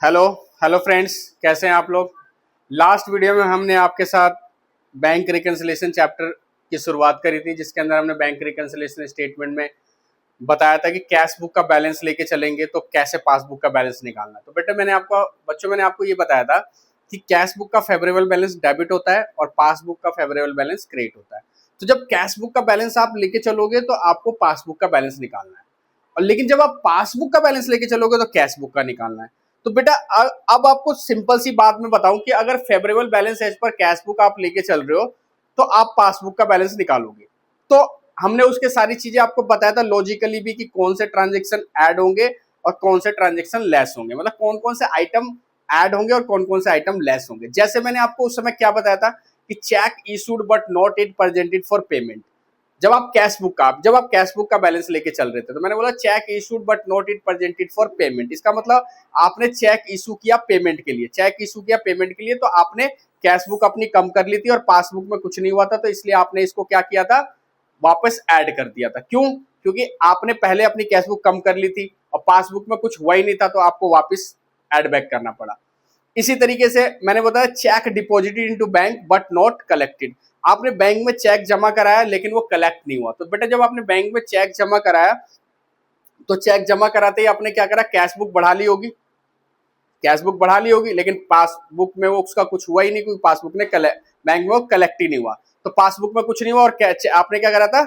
Hello hello friends, कैसे हैं आप लोग। लास्ट वीडियो में हमने आपके साथ बैंक रिकन्सिलिएशन चैप्टर की शुरुआत करी थी, जिसके अंदर हमने बैंक रिकन्सिलिएशन स्टेटमेंट में बताया था कि कैश बुक का बैलेंस लेके चलेंगे तो कैसे पासबुक का बैलेंस निकालना। तो बेटा मैंने आपको ये बताया था कि कैश बुक का फेवरेबल बैलेंस डेबिट होता है और पासबुक का फेवरेबल बैलेंस क्रेडिट होता है। तो जब कैश बुक का बैलेंस आप लेके चलोगे तो आपको पासबुक का बैलेंस निकालना है, और लेकिन जब आप पासबुक का बैलेंस लेके चलोगे तो कैश बुक का निकालना है। तो बेटा अब आपको सिंपल सी बात मैं बताऊं कि अगर favourable balance as per cash book आप लेके चल रहे हो तो आप पासबुक का बैलेंस निकालोगे। तो हमने उसके सारी चीजें आपको बताया था लॉजिकली भी कि कौन से ट्रांजेक्शन ऐड होंगे और कौन से ट्रांजेक्शन लेस होंगे, मतलब कौन कौन से आइटम ऐड होंगे और कौन कौन से आइटम लेस होंगे। जैसे मैंने आपको उस समय क्या बताया था कि check issued but not it presented for payment. जब आप कैश बुक का बैलेंस लेके चल रहे थे तो मैंने बोला check issued but not it presented for payment. इसका मतलब आपने चेक इशू किया पेमेंट के लिए, तो आपने कैश बुक अपनी कम कर ली थी और पासबुक में कुछ नहीं हुआ था, तो इसलिए आपने इसको क्या किया था, वापस ऐड कर दिया था। क्यों? क्योंकि आपने पहले अपनी कैश बुक कम कर ली थी और पासबुक में कुछ हुआ ही नहीं था, तो आपको वापस ऐड बैक करना पड़ा। इसी तरीके से मैंने बताया check deposited into bank but not collected. आपने बैंक में चेक जमा कराया लेकिन वो कलेक्ट नहीं हुआ। तो बेटा जब आपने बैंक में चेक जमा कराया तो चेक जमा कराते ही आपने क्या करा, कैश बुक बढ़ा ली होगी, लेकिन पासबुक में वो उसका कुछ हुआ ही नहीं, क्योंकि पासबुक ने बैंक में वो कलेक्ट ही नहीं हुआ। तो पासबुक में कुछ नहीं हुआ और आपने क्या करा था,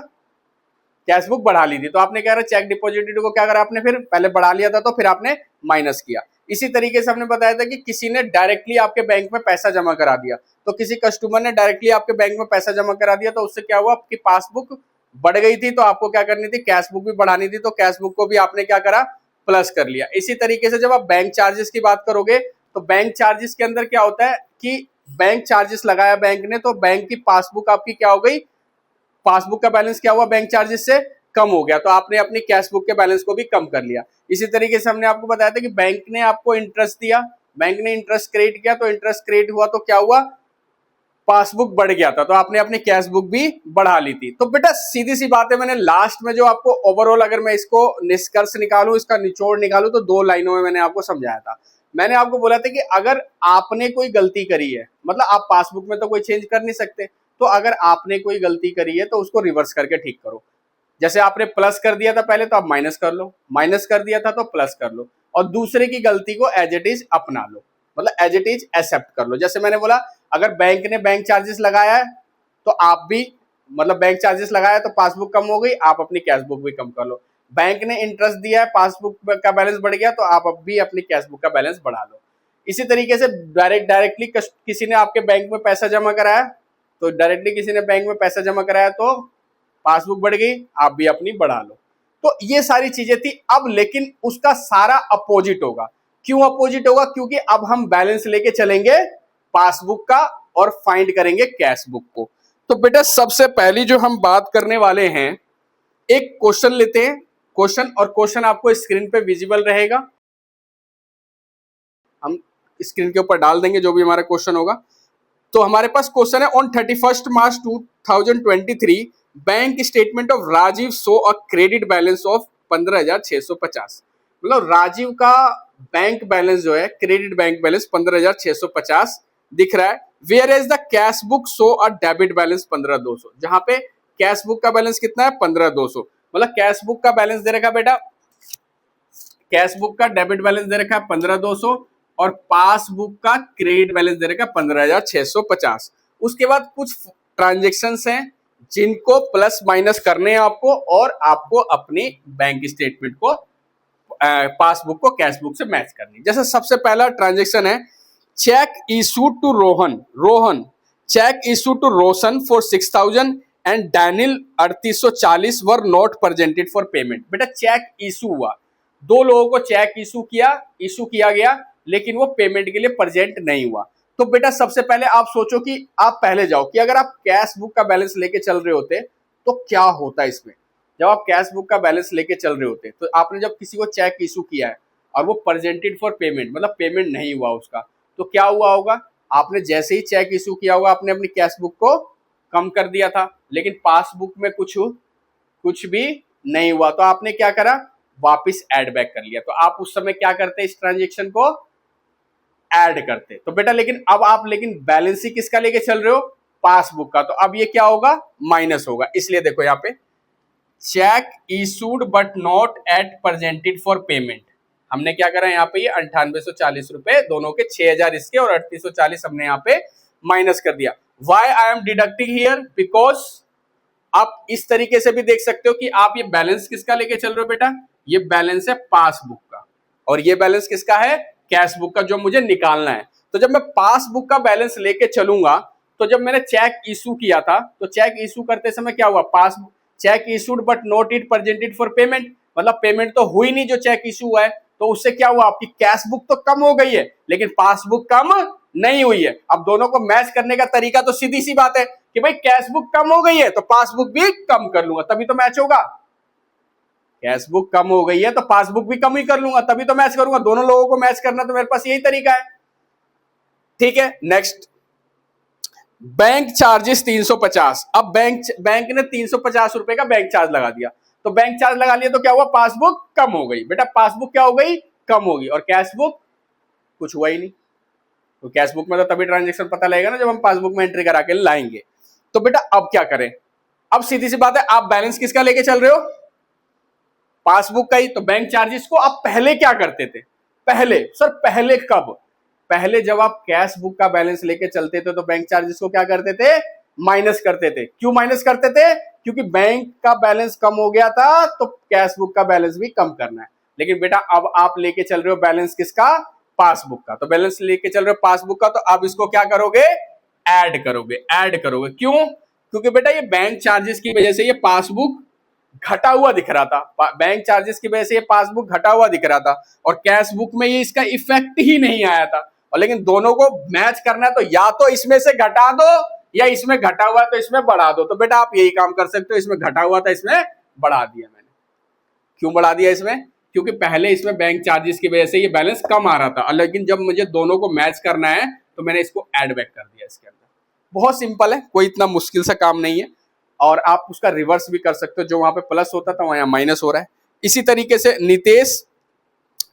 कैश बुक बढ़ा ली थी। तो आपने क्या करा, चेक डिपॉजिटेड को क्या करा आपने, फिर पहले बढ़ा लिया था तो फिर आपने माइनस किया। इसी तरीके से हमने बताया था कि किसी ने डायरेक्टली आपके बैंक में पैसा जमा करा दिया, तो किसी कस्टमर ने डायरेक्टली आपके बैंक में पैसा जमा करा दिया, तो उससे क्या हुआ, आपकी पासबुक बढ़ गई थी, तो आपको क्या करनी थी, कैश बुक भी बढ़ानी थी, तो कैश बुक को भी आपने क्या करा, प्लस कर लिया। इसी तरीके से जब आप बैंक चार्जेस की बात करोगे तो बैंक चार्जेस के अंदर क्या होता है कि बैंक चार्जेस लगाया बैंक ने, तो बैंक की पासबुक आपकी क्या हो गई, पासबुक का बैलेंस क्या हुआ, बैंक चार्जेस से कम हो गया, तो आपने अपनी कैश बुक के बैलेंस को भी कम कर लिया। इसी तरीके से हमने आपको बताया था कि बैंक ने आपको इंटरेस्ट दिया, बैंक ने इंटरेस्ट क्रेडिट किया, तो इंटरेस्ट क्रेडिट हुआ तो क्या हुआ, पासबुक बढ़ गया था, तो आपने अपनी कैश बुक भी बढ़ा ली थी। तो बेटा सीधी सी बात है, मैंने लास्ट में जो आपको ओवरऑल अगर मैं इसको निष्कर्ष निकालूं, इसका निचोड़ निकालूं, तो 2 लाइनों में मैंने आपको समझाया था। मैंने आपको बोला था कि अगर आपने कोई गलती करी है, मतलब आप पासबुक में तो कोई चेंज कर नहीं सकते, तो अगर आपने कोई गलती करी है तो उसको रिवर्स करके ठीक करो। जैसे आपने प्लस कर दिया था पहले, तो आप माइनस कर लो, माइनस कर दिया था तो प्लस कर लो, और दूसरे की गलती को एज इट इज अपना लो, मतलब एज इट इज एक्सेप्ट कर लो। जैसे मैंने बोला अगर बैंक ने बैंक चार्जेस लगाया है तो आप भी, मतलब बैंक चार्जेस लगाया तो पासबुक कम हो गई, आप अपनी कैश बुक भी कम कर लो। बैंक ने इंटरेस्ट दिया है, पासबुक का बैलेंस बढ़ गया, तो आप अब भी अपनी कैश बुक का बैलेंस बढ़ा लो। इसी तरीके से डायरेक्टली किसी ने आपके बैंक में पैसा जमा कराया, तो डायरेक्टली किसी ने बैंक में पैसा जमा कराया तो पासबुक बढ़ गई, आप भी अपनी बढ़ा लो। तो ये सारी चीजें थी। अब लेकिन उसका सारा अपोजिट होगा। क्यों अपोजिट होगा? क्योंकि अब हम बैलेंस लेके चलेंगे पासबुक का और फाइंड करेंगे कैश बुक को। तो बेटा सबसे पहली जो हम बात करने वाले हैं, एक क्वेश्चन लेते हैं, क्वेश्चन आपको स्क्रीन पे विजिबल रहेगा, हम स्क्रीन के ऊपर डाल देंगे जो भी हमारा क्वेश्चन होगा। तो हमारे पास क्वेश्चन है, on 31 March 2023 bank statement of Rajiv show a credit balance of 15,650। मतलब राजीव का बैंक बैलेंस जो है, क्रेडिट बैंक बैलेंस 15,650 दिख रहा है। Where is the cash book show a debit balance 15,200। जहां पे कैश बुक का बैलेंस कितना है, 15,200। मतलब कैश बुक का बैलेंस दे रखा बेटा, कैश बुक का डेबिट बैलेंस दे रखा है 15,200 और पासबुक का क्रेडिट बैलेंस दे रखा है 15,650। उसके बाद कुछ ट्रांजेक्शन हैं जिनको प्लस माइनस करने हैं आपको, और आपको अपनी बैंक स्टेटमेंट को, पासबुक को कैश बुक से मैच करनी। जैसे सबसे पहला ट्रांजेक्शन है cheque issue to Rohan cheque issue to Roshan for 6,000 and Daniel 3840 were not presented for payment. बेटा चेक इशू हुआ, दो लोगों को चेक इशू किया गया, लेकिन वो पेमेंट के लिए प्रेजेंट नहीं हुआ। तो बेटा सबसे पहले आप सोचो कि आप पहले जाओ कि अगर आप कैश बुक का बैलेंस लेके चल रहे होते तो क्या होता इसमें। जब आप कैश बुक का बैलेंस लेके चल रहे होते तो आपने जब किसी को चेक इशू किया है और वो प्रेजेंटेड फॉर पेमेंट, मतलब पेमेंट नहीं हुआ उसका, तो क्या हुआ होगा, आपने जैसे ही चेक इशू किया होगा आपने अपनी कैश बुक को कम कर दिया था, लेकिन पासबुक में कुछ भी नहीं हुआ, तो आपने क्या करा, वापस ऐड बैक कर लिया। तो आप उस समय क्या करते इस ट्रांजेक्शन को, ऐड करते। तो बेटा लेकिन अब आप लेकिन बैलेंस शीट किसका लेके चल रहे हो, पासबुक का, तो अब ये क्या होगा, माइनस होगा। इसलिए देखो यहाँ पे check issued but not at presented for payment, हमने क्या करा यहाँ पे, ये 9840 रुपए दोनों के, 6000 इसके और 3840 हमने यहाँ पे माइनस कर दिया। Why I am deducting here, because आप इस तरीके से भी देख सकते हो कि आप ये बैलेंस किसका लेके चल रहे हो बेटा, ये बैलेंस है पासबुक का, और ये बैलेंस किसका है, कैश बुक का, जो मुझे निकालना है। तो जब मैं पासबुक का बैलेंस लेके चलूंगा, तो जब मैंने चेक इशू किया था, तो चेक इशू करते समय क्या हुआ, passbook check issued but not it presented for payment, मतलब पेमेंट तो हुई नहीं जो चेक इशू हुआ है, तो उससे क्या हुआ, आपकी कैश बुक तो कम हो गई है लेकिन पासबुक कम नहीं हुई है। अब दोनों को मैच करने का तरीका तो सीधी सी बात है कि भाई कैश बुक कम हो गई है तो पासबुक भी कम कर लूंगा, तभी तो मैच होगा। कैश बुक कम हो गई है तो पासबुक भी कम ही कर लूंगा, तभी तो मैच करूंगा। दोनों लोगों को मैच करना तो मेरे पास यही तरीका है। ठीक है, नेक्स्ट, बैंक चार्जेस 350। अब बैंक ने 350 रुपए का बैंक चार्ज लगा दिया, तो बैंक चार्ज लगा लिया तो क्या हुआ, पासबुक कम हो गई। बेटा पासबुक क्या हो गई, कम होगी, और कैश बुक कुछ हुआ ही नहीं। तो कैश बुक में तो तभी ट्रांजेक्शन पता लगेगा ना जब हम पासबुक में एंट्री करा के लाएंगे। तो बेटा अब क्या करें, अब सीधी सी बात है, आप बैलेंस किसका लेके चल रहे हो, पासबुक का ही। तो बैंक चार्जेस को आप पहले क्या करते थे, पहले सर पहले कब, पहले जब आप कैश बुक का बैलेंस लेके चलते थे तो बैंक चार्जेस को क्या करते थे, माइनस करते थे। क्यों माइनस करते थे, क्योंकि बैंक का बैलेंस कम हो गया था तो कैश बुक का बैलेंस भी कम करना है। लेकिन बेटा अब आप लेके चल रहे हो बैलेंस किसका, पासबुक का, तो बैलेंस लेके चल रहे हो पासबुक का, तो आप इसको क्या करोगे, ऐड करोगे, ऐड करोगे। क्यों, क्योंकि बेटा ये बैंक चार्जेस की वजह से ये पासबुक घटा हुआ दिख रहा था, बैंक चार्जेस की वजह से ये पासबुक घटा हुआ दिख रहा था, और कैश बुक में ये इसका इफेक्ट ही नहीं आया था। और लेकिन दोनों को मैच करना है तो या तो इसमें से घटा दो या इसमें घटा हुआ तो इसमें बढ़ा दो। तो बेटा आप यही काम कर सकते हो, इसमें घटा हुआ था इसमें बढ़ा दिया मैंने। क्यों बढ़ा दिया इसमें, क्योंकि पहले इसमें बैंक चार्जेस की वजह से ये बैलेंस कम आ रहा था, लेकिन जब मुझे दोनों को मैच करना है तो मैंने इसको ऐड बैक कर दिया इसके अंदर। बहुत सिंपल है, कोई इतना मुश्किल सा काम नहीं है, और आप उसका रिवर्स भी कर सकते हो, जो वहां पे प्लस होता था वहां माइनस हो रहा है। इसी तरीके से Nitesh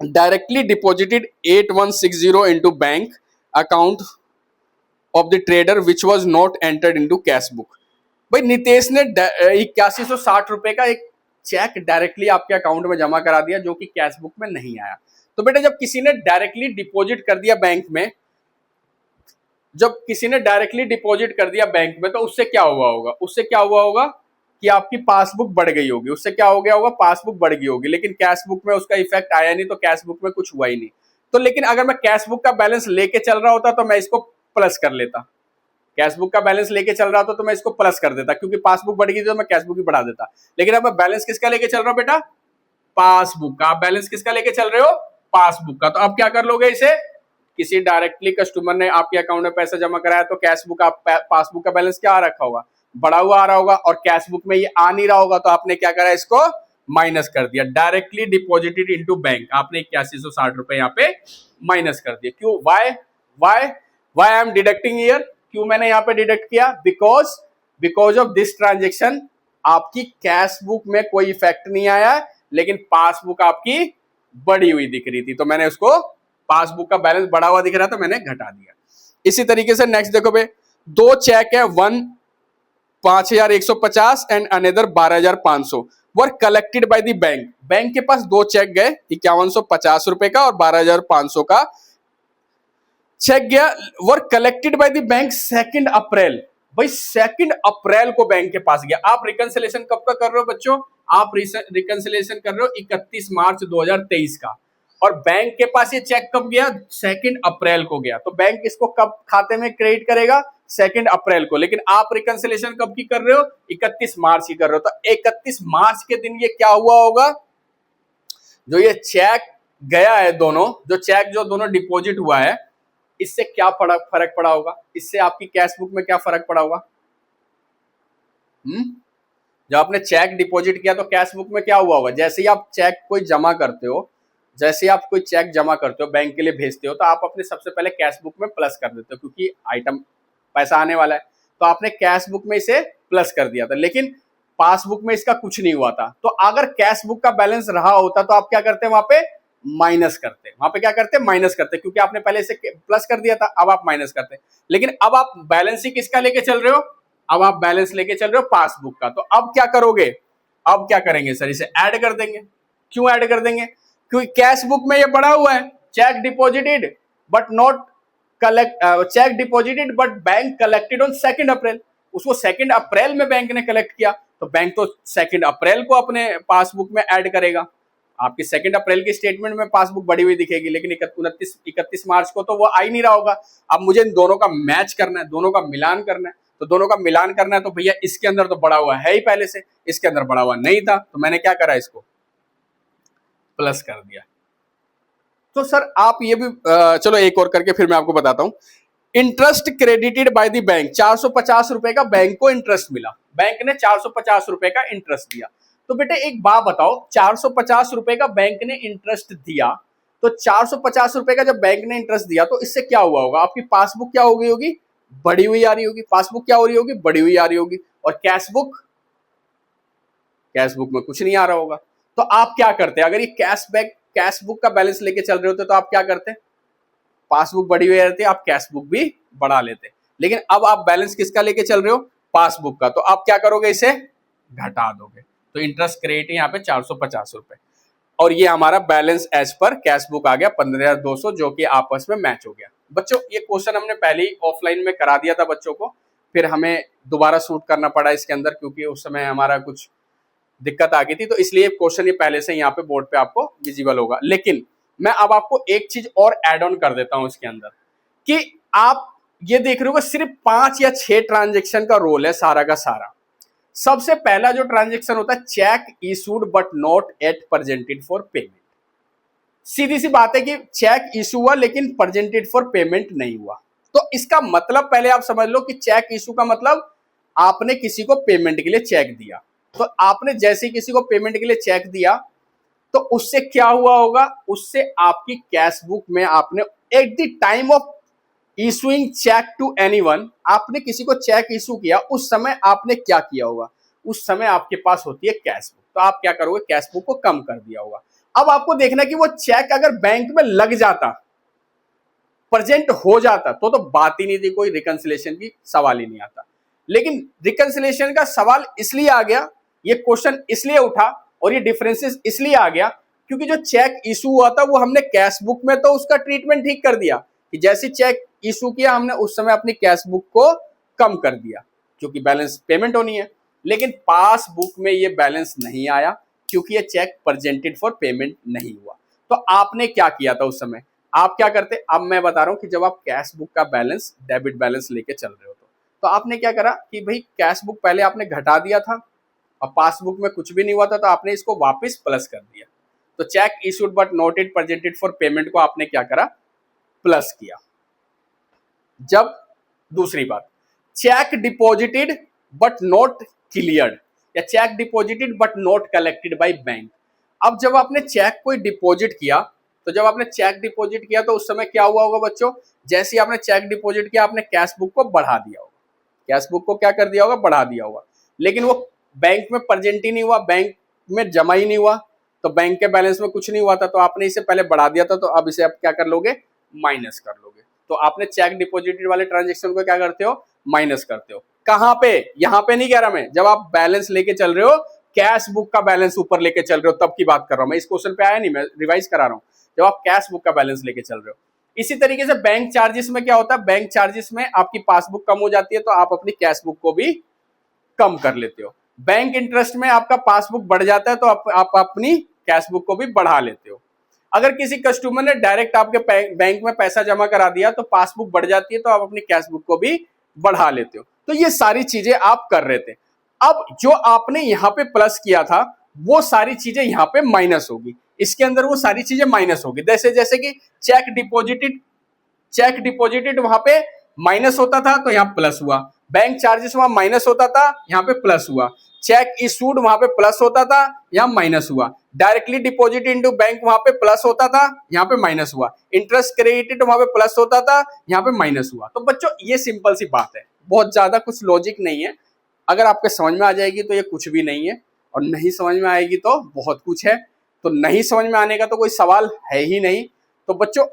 directly deposited 8160 into bank account of the trader which was not entered into cash book. भाई नितेश ने 8160 रुपए का एक चेक डायरेक्टली आपके अकाउंट में जमा करा दिया जो कि कैश बुक में नहीं आया। तो बेटा जब किसी ने डायरेक्टली डिपॉजिट कर दिया बैंक में, जब किसी ने डायरेक्टली डिपॉजिट कर दिया बैंक में, तो उससे क्या हुआ होगा, उससे क्या हुआ होगा कि आपकी पासबुक बढ़ गई होगी, उससे क्या हो गया होगा, पासबुक बढ़ गई होगी, लेकिन कैश बुक में उसका इफेक्ट आया नहीं, तो कैश बुक में कुछ हुआ ही नहीं। तो लेकिन अगर मैं कैश बुक का बैलेंस लेके चल रहा होता तो मैं इसको प्लस कर लेता, कैश बुक का बैलेंस लेके चल रहा था तो मैं इसको प्लस कर देता, क्योंकि पासबुक बढ़ गई तो मैं कैश बुक ही बढ़ा देता। लेकिन अब मैं बैलेंस किसका लेके चल रहा हूं बेटा, पासबुक का। आप बैलेंस किसका लेके चल रहे हो, पासबुक का। तो आप क्या कर लोगे, इसे किसी डायरेक्टली कस्टमर ने आपके अकाउंट में पैसा जमा कराया तो कैश बुक, आप पासबुक का बैलेंस क्या आ रखा होगा, बढ़ा हुआ आ रहा होगा, और कैश बुक में ये आ नहीं रहा होगा, तो आपने क्या करा, इसको माइनस कर दिया, डायरेक्टली डिपॉजिटेड इनटू बैंक, आपने 8160 रुपए यहाँ पे माइनस कर दिया। क्यों, why I am deducting here, क्यों मैंने यहाँ पे डिडक्ट किया, बिकॉज ऑफ दिस ट्रांजेक्शन आपकी कैश बुक में कोई इफेक्ट नहीं आया, लेकिन पासबुक आपकी बढ़ी हुई दिख रही थी, तो मैंने उसको, पासबुक का बैलेंस बढ़ा हुआ दिख रहा था, मैंने घटा दिया। इसी तरीके से नेक्स्ट देखो भाई, दो चेक है, one 5150 and another 12500 were collected by the bank. Bank के पास दो चेक गए, 5150 रुपए का और 12500 का चेक गया, वर कलेक्टेड बाय द बैंक 2 अप्रैल। भाई 2 अप्रैल को बैंक के पास गया। आप रिकंसिलेशन कब का कर रहे हो बच्चों, आप रिकंसिलेशन कर रहे हो 31 मार्च 2023 का, और बैंक के पास ये चेक कब गया, 2 अप्रैल को गया। तो बैंक इसको कब खाते में क्रेडिट करेगा, 2 अप्रैल को। लेकिन आप रिकंसिलेशन कब की कर रहे हो, 31 मार्च की कर रहे हो। तो 31 मार्च के दिन ये क्या हुआ होगा, जो ये चेक गया है, दोनों जो चेक जो दोनों डिपॉजिट हुआ है, इससे क्या फर्क पड़ा होगा, इससे आपकी कैश बुक में क्या फर्क पड़ा होगा। जब आपने चेक डिपॉजिट किया तो कैश बुक में क्या हुआ होगा, जैसे ही आप चेक कोई जमा करते हो, जैसे आप कोई चेक जमा करते हो, बैंक के लिए भेजते हो, तो आप अपने सबसे पहले कैश बुक में प्लस कर देते हो, क्योंकि आइटम पैसा आने वाला है, तो आपने कैश बुक में इसे प्लस कर दिया था। लेकिन पासबुक में इसका कुछ नहीं हुआ था। तो अगर कैश बुक का बैलेंस रहा होता तो आप क्या करते हैं, वहां पे माइनस करते, वहां पे क्या करते, माइनस करते, क्योंकि आपने पहले इसे प्लस कर दिया था, अब आप माइनस करते। लेकिन अब आप बैलेंस ही किसका लेके चल रहे हो, अब आप बैलेंस लेके चल रहे हो पासबुक का। तो अब क्या करोगे, अब क्या करेंगे सर, इसे ऐड कर देंगे। क्यों ऐड कर देंगे, क्योंकि कैश बुक में ये बढ़ा हुआ है, check deposited but not collect, check deposited but bank collected on 2 अप्रैल। उसको 2 अप्रैल में बैंक ने कलेक्ट किया, तो बैंक तो 2 अप्रैल को अपने पासबुक में ऐड करेगा। आपकी 2 अप्रैल की स्टेटमेंट में पासबुक बढ़ी हुई दिखेगी, लेकिन 31 मार्च को तो वो आ ही नहीं रहा होगा। अब मुझे इन दोनों का मैच करना है, दोनों का मिलान करना है। तो दोनों का मिलान करना है, तो भैया इसके अंदर तो बढ़ा हुआ है ही पहले से, इसके अंदर बढ़ा हुआ नहीं था, तो मैंने क्या करा, इसको प्लस कर दिया। तो सर आप ये भी चलो एक और करके फिर मैं आपको बताता हूं। Interest credited by the bank, 450 रुपए का बैंक को इंटरेस्ट मिला, बैंक ने 450 रुपए का इंटरेस्ट दिया। तो बेटे एक बात बताओ, 450 रुपए का बैंक ने इंटरेस्ट दिया, तो 450 रुपए का जब बैंक ने इंटरेस्ट दिया, तो इससे क्या हुआ होगा, आपकी पासबुक क्या हो गई होगी, बढ़ी हुई आ रही होगी। पासबुक क्या हो रही होगी, बढ़ी हुई आ रही होगी। और कैशबुक, कैशबुक में कुछ नहीं आ रहा होगा। तो आप क्या करते, अगर ये कैश बुक का बैलेंस लेके चल रहे होते तो आप क्या करते, पासबुक बढ़ी हुई रहती है, आप कैश बुक भी बढ़ा लेते। लेकिन अब आप बैलेंस किसका लेके चल रहे हो, पासबुक का, तो आप क्या करोगे, इसे घटा दोगे। तो इंटरेस्ट क्रेडिट यहाँ पे 450 रुपए, और ये हमारा balance as per cash book आ गया 15,200, जो कि आपस में मैच हो गया। बच्चों ये क्वेश्चन हमने पहले ही ऑफलाइन में करा दिया था बच्चों को, फिर हमें दोबारा शूट करना पड़ा इसके अंदर, क्योंकि उस समय हमारा कुछ दिक्कत आ गई थी, तो इसलिए क्वेश्चन ये पहले से यहाँ पे बोर्ड पे आपको विजिबल होगा। लेकिन मैं अब आपको एक चीज और ऐड ऑन कर देता हूं इसके अंदर, कि आप ये देख रहे हो सिर्फ 5 या 6 ट्रांजेक्शन का रोल है सारा का सारा। सबसे पहला जो ट्रांजेक्शन होता है, cheque issued but not at presented for payment. सीधी सी बात है कि चेक इशू हुआ लेकिन प्रेजेंटेड फॉर पेमेंट नहीं हुआ। तो इसका मतलब पहले आप समझ लो कि चेक इशू का मतलब आपने किसी को पेमेंट के लिए चेक दिया। तो आपने जैसे ही किसी को पेमेंट के लिए चेक दिया, तो उससे क्या हुआ होगा, उससे आपकी कैश बुक में आपने at the time of issuing cheque to anyone, आपने किसी को चेक इशू किया, उस समय आपने क्या किया होगा, उस समय आपके पास होती है कैश बुक, तो आप क्या करोगे, कैश बुक को कम कर दिया होगा। अब आपको देखना कि वो चेक अगर बैंक में लग जाता, प्रेजेंट हो जाता, तो बात ही नहीं थी, कोई रिकंसिलेशन की सवाल ही नहीं आता। लेकिन रिकंसिलेशन का सवाल इसलिए आ गया, ये क्वेश्चन इसलिए उठा और ये डिफरेंसेस इसलिए आ गया, क्योंकि जो चेक इशू हुआ था वो हमने कैश बुक में तो उसका ट्रीटमेंट ठीक कर दिया, कि जैसे चेक इशू किया हमने उस समय अपनी कैश बुक को कम कर दिया, क्योंकि बैलेंस पेमेंट होनी है। लेकिन पासबुक में ये बैलेंस नहीं आया, क्योंकि ये चेक प्रेजेंटेड फॉर पेमेंट नहीं हुआ। तो आपने क्या किया था उस समय, आप क्या करते, अब मैं बता रहा हूं कि जब आप कैश बुक का बैलेंस, डेबिट बैलेंस लेके चल रहे हो, तो आपने क्या करा कि भाई कैश बुक पहले आपने घटा दिया था और पासबुक में कुछ भी नहीं हुआ था, तो आपने इसको वापस प्लस कर दिया। तो cheque issued but not it presented for payment को आपने क्या करा, प्लस किया। जब दूसरी बात, cheque deposited but not cleared, या cheque deposited but not collected by bank. अब जब आपने चेक कोई डिपॉजिट किया, तो जब आपने चेक डिपॉजिट किया तो उस समय क्या हुआ होगा बच्चों, जैसे ही आपने चेक डिपॉजिट किया आपने कैश बुक को बढ़ा दिया होगा, कैश बुक को क्या कर दिया होगा, बढ़ा दिया होगा। लेकिन वो बैंक में प्रेजेंट ही नहीं हुआ, बैंक में जमा ही नहीं हुआ, तो बैंक के बैलेंस में कुछ नहीं हुआ था, तो आपने इसे पहले बढ़ा दिया था, तो अब इसे आप क्या कर लोगे, माइनस कर लोगे। तो आपने चेक डिपॉजिटेड वाले ट्रांजेक्शन को क्या करते हो, माइनस करते हो। कहां पे, यहां पे नहीं कह रहा मैं, जब आप बैलेंस लेके चल रहे हो, कैश बुक का बैलेंस ऊपर लेके चल रहे हो, तब की बात कर रहा हूं मैं, इस क्वेश्चन पे आया नहीं, मैं रिवाइज करा रहा हूं। जब आप कैश बुक का बैलेंस लेके चल रहे हो, इसी तरीके से बैंक चार्जेस में क्या होता है, बैंक चार्जेस में आपकी पासबुक कम हो जाती है, तो आप अपनी कैश बुक को भी कम कर लेते हो। बैंक इंटरेस्ट में आपका पासबुक बढ़ जाता है, तो आप अपनी कैश बुक को भी बढ़ा लेते हो। अगर किसी कस्टमर ने डायरेक्ट आपके बैंक में पैसा जमा करा दिया, तो पासबुक बढ़ जाती है, तो आप अपनी कैश बुक को भी बढ़ा लेते हो। तो ये सारी चीजें आप कर रहे थे। अब जो आपने यहां पे प्लस किया था, वो सारी चीजें यहां पे माइनस होगी, इसके अंदर वो सारी चीजें माइनस होगी। जैसे कि चेक डिपॉजिटेड वहां पे माइनस होता था, तो यहाँ प्लस हुआ। बैंक चार्जेस वहां माइनस होता था, यहाँ पे प्लस हुआ। चेक इशूड वहां पे प्लस होता था, यहाँ माइनस हुआ। डायरेक्टली डिपॉजिट इनटू बैंक वहां पे प्लस होता था, यहाँ पे माइनस हुआ। इंटरेस्ट क्रेडिटेड वहां पे प्लस होता था, यहाँ पे माइनस हुआ। तो बच्चों ये सिंपल सी बात है, बहुत ज्यादा कुछ लॉजिक नहीं है। अगर आपके समझ में आ जाएगी तो ये कुछ भी नहीं है, और नहीं समझ में आएगी तो बहुत कुछ है। तो नहीं समझ में आने का तो कोई सवाल है ही नहीं। तो बच्चों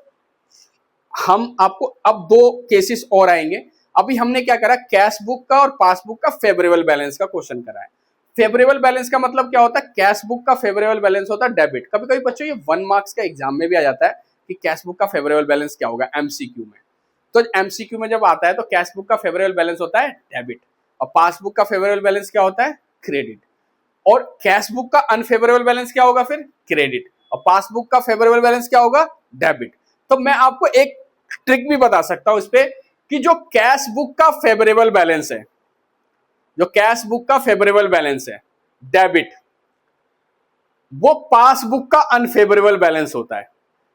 हम आपको अब 2 केसेस और आएंगे। अभी हमने क्या करा, कैश बुक का और पासबुक का फेवरेबल बैलेंस का क्वेश्चन करा है। फेवरेबल बैलेंस का मतलब क्या होता है, कैश बुक का फेवरेबल बैलेंस होता है डेबिट। कभी कभी बच्चों ये 1 मार्क्स का एग्जाम में भी आ जाता है कि कैश बुक का फेवरेबल बैलेंस क्या होगा एमसीक्यू में। तो एमसीक्यू में जब आता है तो कैश बुक का फेवरेबल बैलेंस होता है डेबिट और पासबुक का फेवरेबल बैलेंस क्या होता है, क्रेडिट। और कैश बुक का अनफेवरेबल बैलेंस क्या होगा फिर, क्रेडिट। और पासबुक का फेवरेबल बैलेंस क्या होगा, डेबिट। तो मैं आपको एक ट्रिक भी बता सकता हूं इस पे कि जो कैश बुक का फेवरेबल बैलेंस है, जो कैश बुक का फेवरेबल बैलेंस है डेबिट, वो पासबुक का अनफेवरेबल बैलेंस होता है।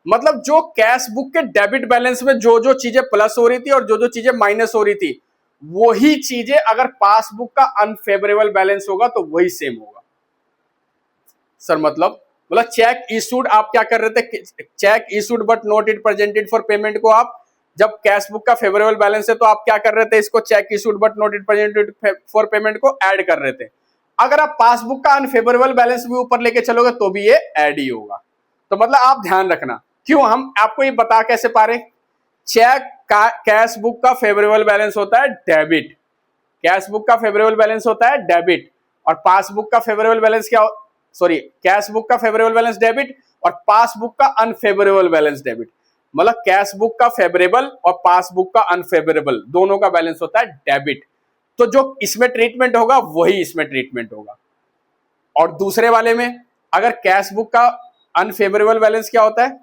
मतलब जो कैश बुक के डेबिट बैलेंस में जो जो चीजें प्लस हो रही थी और जो जो चीजें माइनस हो रही थी, वही चीजें अगर पासबुक का अनफेवरेबल बैलेंस होगा तो वही सेम होगा। सर मतलब चेक इशूड आप क्या कर रहे थे, check issued but not it presented for payment को आप जब कैश बुक का फेवरेबल बैलेंस है तो आप क्या कर रहे थे, इसको check issued but not it presented for payment को ऐड कर रहे थे। अगर आप पासबुक का अनफेवरेबल बैलेंस भी ऊपर लेके चलोगे तो भी ये ऐड ही होगा। तो मतलब आप ध्यान रखना, क्यों हम आपको ये बता कैसे पा रहे, चेक का कैश बुक का फेवरेबल बैलेंस होता है डेबिट, कैश बुक का फेवरेबल बैलेंस होता है डेबिट और पासबुक का फेवरेबल बैलेंस क्या, सॉरी कैश बुक का फेवरेबल बैलेंस डेबिट और पासबुक का अनफेवरेबल बैलेंस डेबिट। मतलब कैश बुक का फेवरेबल और पासबुक का अनफेवरेबल दोनों का बैलेंस होता है डेबिट। तो जो इसमें ट्रीटमेंट होगा वही इसमें ट्रीटमेंट होगा। और दूसरे वाले में अगर कैश बुक का अनफेवरेबल बैलेंस क्या होता है,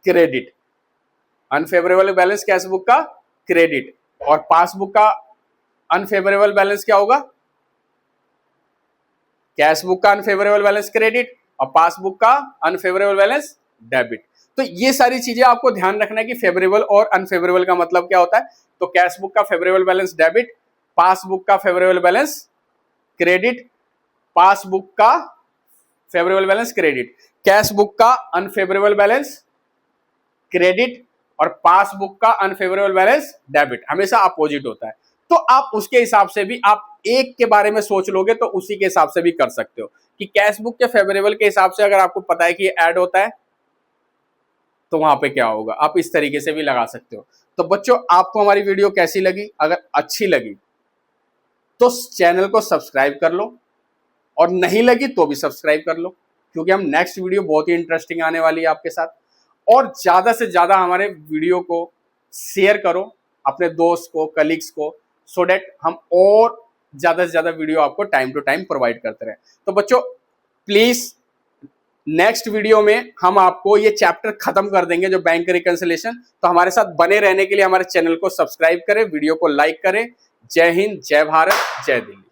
credit, unfavourable balance cash book का क्रेडिट और पासबुक का अनफेवरेबल बैलेंस क्या होगा, कैश बुक का अनफेवरेबल बैलेंस क्रेडिट और पासबुक का अनफेवरेबल बैलेंस डेबिट। तो ये सारी चीजें आपको ध्यान रखना है कि फेवरेबल और अनफेवरेबल का मतलब क्या होता है। तो कैश बुक का फेवरेबल बैलेंस डेबिट, पासबुक का फेवरेबल बैलेंस क्रेडिट, पासबुक का favourable balance credit, cash book का अनफेवरेबल बैलेंस क्रेडिट और पासबुक का अनफेवरेबल बैलेंस डेबिट, हमेशा अपोजिट होता है। तो आप उसके हिसाब से भी आप एक के बारे में सोच लोगे तो उसी के हिसाब से भी कर सकते हो कि कैश बुक के फेवरेबल के हिसाब से अगर आपको पता है कि ये ऐड होता है तो वहां पे क्या होगा, आप इस तरीके से भी लगा सकते हो। तो बच्चों आपको हमारी वीडियो कैसी लगी, अगर अच्छी लगी तो चैनल को सब्सक्राइब कर लो और नहीं लगी तो भी सब्सक्राइब कर लो, क्योंकि हम नेक्स्ट वीडियो बहुत ही इंटरेस्टिंग आने वाली है आपके साथ। और ज्यादा से ज्यादा हमारे वीडियो को शेयर करो अपने दोस्त को, कलीग्स को, सो डेट हम और ज्यादा से ज्यादा वीडियो आपको टाइम टू टाइम प्रोवाइड करते रहे। तो बच्चों प्लीज नेक्स्ट वीडियो में हम आपको ये चैप्टर खत्म कर देंगे जो बैंक रिकंसिलिएशन। तो हमारे साथ बने रहने के लिए हमारे चैनल को सब्सक्राइब करें, वीडियो को लाइक करें। जय हिंद, जय भारत, जय दिल्ली।